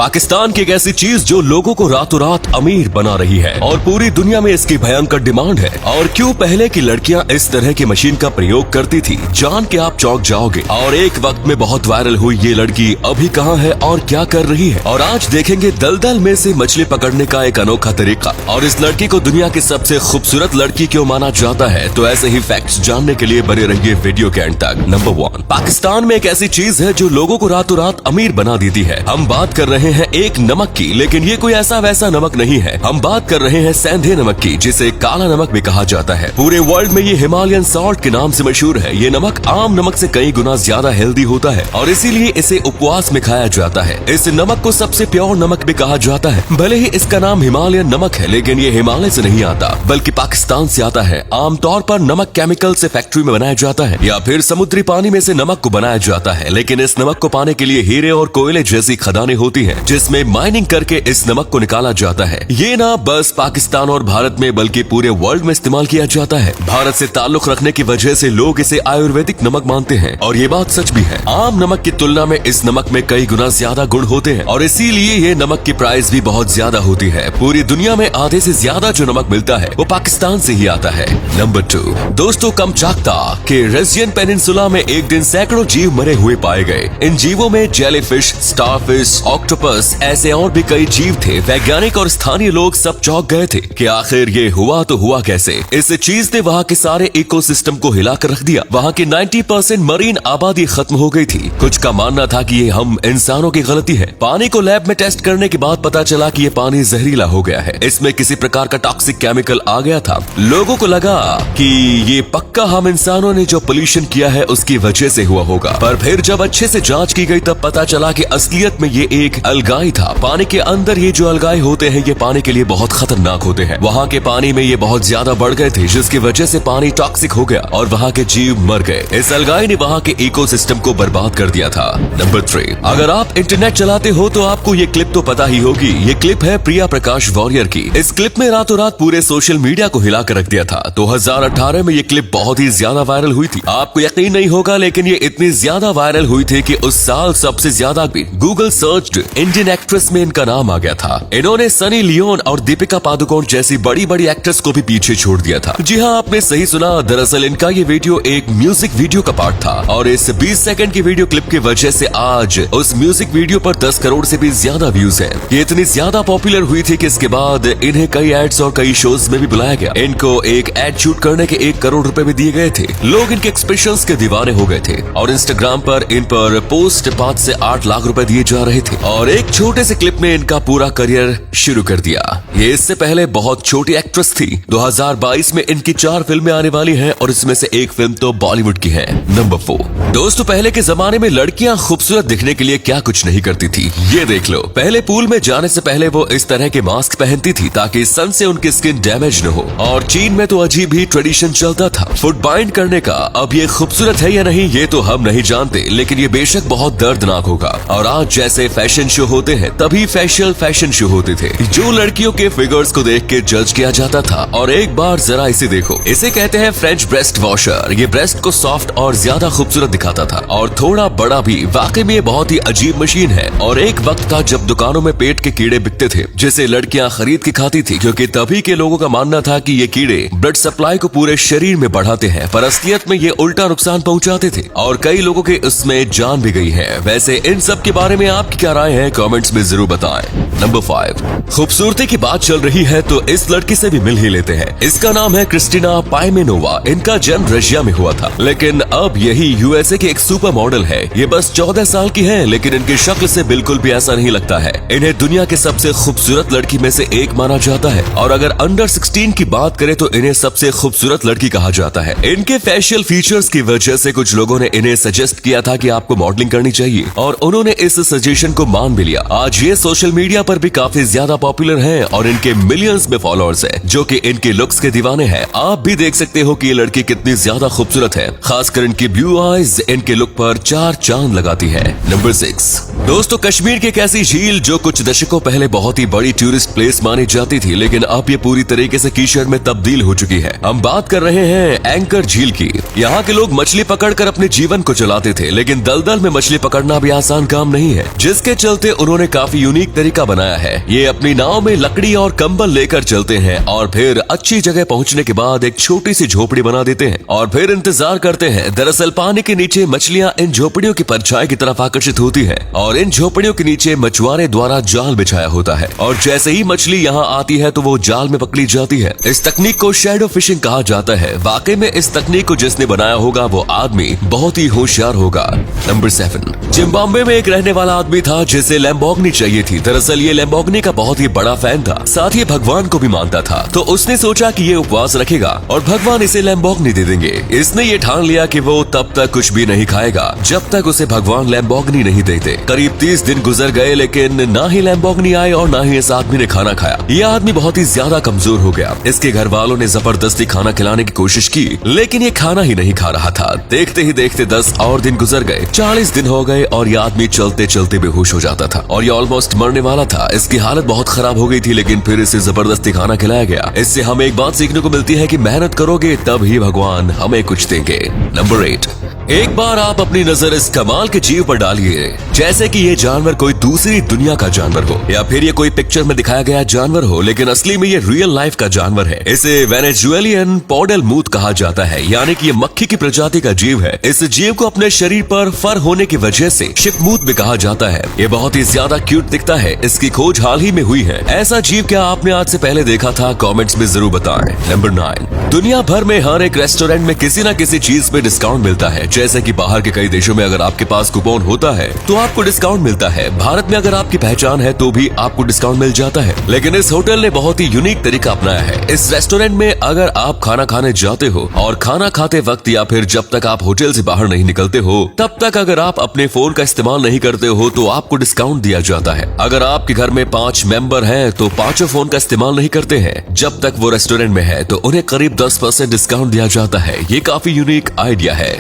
पाकिस्तान की एक ऐसी चीज जो लोगों को रातों रात अमीर बना रही है और पूरी दुनिया में इसकी भयंकर डिमांड है। और क्यों पहले की लड़कियां इस तरह की मशीन का प्रयोग करती थी, जान के आप चौंक जाओगे। और एक वक्त में बहुत वायरल हुई ये लड़की अभी कहाँ है और क्या कर रही है। और आज देखेंगे दलदल में से मछली पकड़ने का एक अनोखा तरीका। और इस लड़की को दुनिया की सबसे खूबसूरत लड़की क्यों माना जाता है, तो ऐसे ही फैक्ट्स जानने के लिए बने रहिए वीडियो के एंड तक। नंबर 1, पाकिस्तान में एक ऐसी चीज है जो लोगों को रातों रात अमीर बना देती है। हम बात कर रहे हैं एक नमक की, लेकिन ये कोई ऐसा वैसा नमक नहीं है। हम बात कर रहे हैं सेंधे नमक की, जिसे काला नमक भी कहा जाता है। पूरे वर्ल्ड में ये हिमालयन सॉल्ट के नाम से मशहूर है। ये नमक आम नमक से कई गुना ज्यादा हेल्दी होता है और इसीलिए इसे उपवास में खाया जाता है। इस नमक को सबसे प्योर नमक भी कहा जाता है। भले ही इसका नाम हिमालयन नमक है, लेकिन ये हिमालय से नहीं आता बल्कि पाकिस्तान से आता है। आमतौर पर नमक केमिकल से फैक्ट्री में बनाया जाता है या फिर समुद्री पानी में से नमक को बनाया जाता है। लेकिन इस नमक को पाने के लिए हीरे और कोयले जैसी खदानें होती है, जिसमें माइनिंग करके इस नमक को निकाला जाता है। ये ना बस पाकिस्तान और भारत में बल्कि पूरे वर्ल्ड में इस्तेमाल किया जाता है। भारत से ताल्लुक रखने की वजह से लोग इसे आयुर्वेदिक नमक मानते हैं और ये बात सच भी है। आम नमक की तुलना में इस नमक में कई गुना ज्यादा गुण होते हैं और इसीलिए ये नमक की प्राइस भी बहुत ज्यादा होती है। पूरी दुनिया में आधे से ज्यादा जो नमक मिलता है वो पाकिस्तान से ही आता है। नंबर 2, दोस्तों कमचाकता के रेजियन पेनिनसुला में एक दिन सैकड़ों जीव मरे हुए पाए गए। इन जीवों में जेलीफिश, स्टारफिश, ऑक्टोपस, ऐसे और भी कई जीव थे। वैज्ञानिक और स्थानीय लोग सब चौंक गए थे कि आखिर ये हुआ तो हुआ कैसे। इस चीज ने वहाँ के सारे इकोसिस्टम को हिलाकर रख दिया। वहाँ की 90% मरीन आबादी खत्म हो गई थी। कुछ का मानना था कि ये हम इंसानों की गलती है। पानी को लैब में टेस्ट करने के बाद पता चला कि ये पानी जहरीला हो गया है। इसमें किसी प्रकार का टॉक्सिक केमिकल आ गया था। लोगों को लगा कि ये पक्का हम इंसानों ने जो पोल्यूशन किया है उसकी वजह से हुआ होगा। पर फिर जब अच्छे से जांच की गई तब पता चला कि असलियत में ये एक अलगाई था। पानी के अंदर ये जो अलगाई होते हैं ये पानी के लिए बहुत खतरनाक होते हैं। वहाँ के पानी में ये बहुत ज्यादा बढ़ गए थे, जिसकी वजह से पानी टॉक्सिक हो गया और वहाँ के जीव मर गए। इस अलगाई ने वहाँ के इकोसिस्टम को बर्बाद कर दिया था। नंबर 3, अगर आप इंटरनेट चलाते हो तो आपको ये क्लिप तो पता ही होगी। ये क्लिप है प्रिया प्रकाश वॉरियर की। इस क्लिप में रातों रात पूरे सोशल मीडिया को हिला कर रख दिया था। 2018 में ये क्लिप बहुत ही ज्यादा वायरल हुई थी। आपको यकीन नहीं होगा, लेकिन ये इतनी ज्यादा वायरल हुई थी कि उस साल सबसे ज्यादा गूगल सर्च्ड इंडियन एक्ट्रेस में इनका नाम आ गया था। इन्होंने सनी लियोन और दीपिका पादुकोण जैसी बड़ी बड़ी एक्ट्रेस को भी पीछे छोड़ दिया था। जी हाँ, आपने सही सुना। दरअसल इनका ये वीडियो एक म्यूजिक वीडियो का पार्ट था और इस 20 सेकंड की वीडियो क्लिप की वजह से आज उस म्यूजिक वीडियो पर 10 करोड़ से भी ज्यादा व्यूज हैं। ये इतनी ज्यादा पॉपुलर हुई थी कि इसके बाद इन्हें कई एड्स और कई शोज में भी बुलाया गया। इनको एक एड शूट करने के 1 करोड़ रुपए भी दिए गए थे। लोग इनके एक्सप्रेशंस के दीवाने हो गए थे और इंस्टाग्राम पर इन पर पोस्ट 5 से 8 लाख रुपए दिए जा रहे थे। और एक छोटे से क्लिप में इनका पूरा करियर शुरू कर दिया। ये इससे पहले बहुत छोटी एक्ट्रेस थी। 2022 में इनकी 4 फिल्में आने वाली हैं और इसमें से एक फिल्म तो बॉलीवुड की है। नंबर 4, दोस्तों पहले के जमाने में लड़कियां खूबसूरत दिखने के लिए क्या कुछ नहीं करती थी। ये देख लो, पहले पूल में जाने से पहले वो इस तरह के मास्क पहनती थी ताकि सन से उनकी स्किन डैमेज न हो। और चीन में तो अजीब ही ट्रेडिशन चलता था फुट बाइंड करने का। अब ये खूबसूरत है या नहीं ये तो हम नहीं जानते, लेकिन ये बेशक बहुत दर्दनाक होगा। और आज जैसे फैशन शो होते हैं तभी फेशियल फैशन शो होते थे, जो लड़कियों के फिगर्स को देख के जज किया जाता था। और एक बार जरा इसे देखो, इसे कहते हैं फ्रेंच ब्रेस्ट वॉशर। ये ब्रेस्ट को सॉफ्ट और ज्यादा खूबसूरत दिखाता था और थोड़ा बड़ा भी। वाकई में ये बहुत ही अजीब मशीन है। और एक वक्त था जब दुकानों में पेट के कीड़े बिकते थे, जिसे लड़कियां खरीद के खाती थी, क्योंकि तभी के लोगों का मानना था कि ये कीड़े ब्लड सप्लाई को पूरे शरीर में बढ़ाते हैं। पर असलियत में ये उल्टा नुकसान पहुंचाते थे और कई लोगों के उसमें जान भी गई है। वैसे इन सब के बारे में आपकी क्या राय है, कमेंट्स में जरूर बताएं। नंबर 5, खूबसूरती की बात चल रही है तो इस लड़की से भी मिल ही लेते हैं। इसका नाम है क्रिस्टीना पाइमेनोवा। इनका जन्म रशिया में हुआ था, लेकिन अब यही यूएसए की एक सुपर मॉडल है। ये बस 14 साल की है, लेकिन इनकी शक्ल से बिल्कुल भी ऐसा नहीं लगता है। इन्हें दुनिया के सबसे खूबसूरत लड़की में से एक माना जाता है और अगर अंडर 16 की बात करें तो इन्हें सबसे खूबसूरत लड़की कहा जाता है। इनके फेशियल फीचर्स की वजह से कुछ लोगों ने इन्हें सजेस्ट किया था कि आपको मॉडलिंग करनी चाहिए और उन्होंने इस सजेशन को मान भी लिया। आज ये सोशल मीडिया पर भी काफी ज्यादा पॉपुलर हैं और इनके मिलियंस में फॉलोअर्स हैं, जो कि इनके लुक्स के दीवाने हैं। आप भी देख सकते हो कि ये लड़की कितनी ज्यादा खूबसूरत है, खासकर इनकी ब्लू आईज इनके लुक पर 4 चांद लगाती है। नंबर 6 दोस्तों, कश्मीर की एक ऐसी झील जो कुछ दशकों पहले बहुत ही बड़ी टूरिस्ट प्लेस मानी जाती थी, लेकिन अब ये पूरी तरीके से कीचड़ में तब्दील हो चुकी है। हम बात कर रहे हैं एंकर झील की। यहाँ के लोग मछली पकड़कर अपने जीवन को चलाते थे, लेकिन दलदल में मछली पकड़ना भी आसान काम नहीं है, जिसके चलते उन्होंने काफी यूनिक तरीका बनाया है। ये अपनी नाव में लकड़ी और कंबल लेकर चलते हैं और फिर अच्छी जगह पहुँचने के बाद एक छोटी सी झोपड़ी बना देते हैं और फिर इंतजार करते हैं। दरअसल पानी के नीचे मछलियाँ इन झोपड़ियों की परछाई की तरफ आकर्षित होती है और इन झोपड़ियों के नीचे मछुआरे द्वारा जाल बिछाया होता है और जैसे ही मछली यहाँ आती है तो वो जाल में पकड़ी जाती है। इस तकनीक को शैडो फिशिंग कहा जाता है। वाकई में इस तकनीक को जिसने बनाया होगा वो आदमी बहुत ही होशियार होगा। नंबर 7 जिम्बाब्वे में एक रहने वाला आदमी था जिसे लैम्बोर्गिनी चाहिए थी। दरअसल ये लैम्बोर्गिनी का बहुत ही बड़ा फैन था, साथ ही भगवान को भी मानता था। तो उसने सोचा कि ये उपवास रखेगा और भगवान इसे लैम्बोर्गिनी दे देंगे। इसने ये ठान लिया कि वो तब तक कुछ भी नहीं खाएगा जब तक उसे भगवान लैम्बोर्गिनी नहीं देते। करीब 30 दिन गुजर गए, लेकिन ना ही लैम्बोर्गिनी आई और ना ही इस आदमी ने खाना खाया। यह आदमी बहुत ही ज्यादा कमजोर हो गया। इसके घर वालों ने जबरदस्ती खाना खिलाने की कोशिश की, लेकिन ये खाना ही नहीं खा रहा था। देखते ही देखते 10 और दिन गुजर गए, 40 दिन हो गए और यह आदमी चलते चलते बेहोश हो जाता था और ये ऑलमोस्ट मरने वाला था। इसकी हालत बहुत खराब हो गई थी, लेकिन फिर इसे जबरदस्ती खाना खिलाया गया। इससे हमें एक बात सीखने को मिलती है कि मेहनत करोगे तब ही भगवान हमें कुछ देंगे। नंबर 8 एक बार आप अपनी नजर इस कमाल के जीव पर डालिए, जैसे कि ये जानवर कोई दूसरी दुनिया का जानवर हो या फिर ये कोई पिक्चर में दिखाया गया जानवर हो, लेकिन असली में ये रियल लाइफ का जानवर है। इसे वेनेजुएलियन पॉडेलमूथ कहा जाता है, यानी कि ये मक्खी की प्रजाति का जीव है। इस जीव को अपने शरीर पर फर होने की वजह से शिपमूथ भी कहा जाता है। ये बहुत ही ज्यादा क्यूट दिखता है। इसकी खोज हाल ही में हुई है। ऐसा जीव क्या आपने आज से पहले देखा था? कॉमेंट्स में जरूर बताएं। नंबर 9 दुनिया भर में हर एक रेस्टोरेंट में किसी न किसी चीज पे डिस्काउंट मिलता है। जैसे कि बाहर के कई देशों में अगर आपके पास कूपन होता है तो आपको डिस्काउंट मिलता है। भारत में अगर आपकी पहचान है तो भी आपको डिस्काउंट मिल जाता है। लेकिन इस होटल ने बहुत ही यूनिक तरीका अपनाया है। इस रेस्टोरेंट में अगर आप खाना खाने जाते हो और खाना खाते वक्त या फिर जब तक आप होटल से बाहर नहीं निकलते हो तब तक अगर आप अपने फोन का इस्तेमाल नहीं करते हो तो आपको डिस्काउंट दिया जाता है। अगर आपके घर में 5 मेंबर हैं तो 5 फोन का इस्तेमाल नहीं करते हैं जब तक वो रेस्टोरेंट में है, तो उन्हें करीब 10% डिस्काउंट दिया जाता है। ये काफी यूनिक आइडिया है।